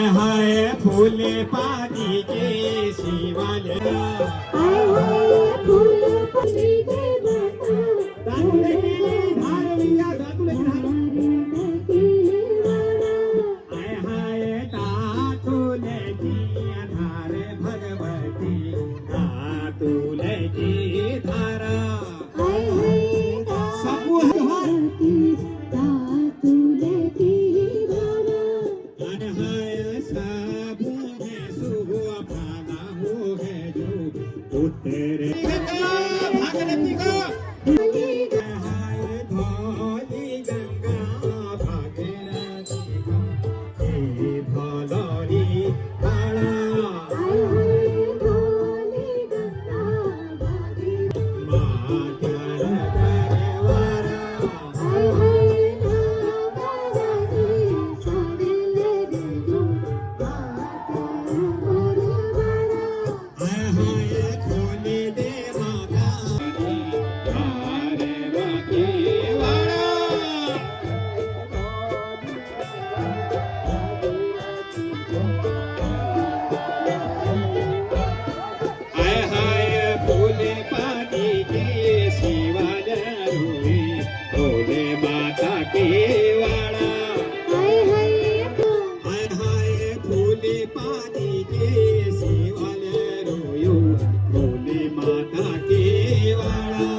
हाय हाय फुले पानी के शिवाले हाय हाय फूल परी के माता दादुले की धार विया दादुले की धार हाय हाय तातुले की धार भगवती तातुले की धारा हाय हाय सबू भगवती तातुले की धारा हाय हाय सबू है सुहुआ प्राणा हो है जो उतरे भागरथी को हाय धोली गंगा भागीरथी हे भलोरी काळा हाय हाय ढोली गंगा भागीरथी माथ्यार दरवारा हाय हाय नागाराणी साडले बिंदू हाय हाय खोली दे माता धारे वाकी वाळा हाय हाय फुले पानी के शिवाला रुई भोले माता की वाळा हाय हाय हाय हाय फुले पानी के शिवाला रोयो भोले माता की वाळा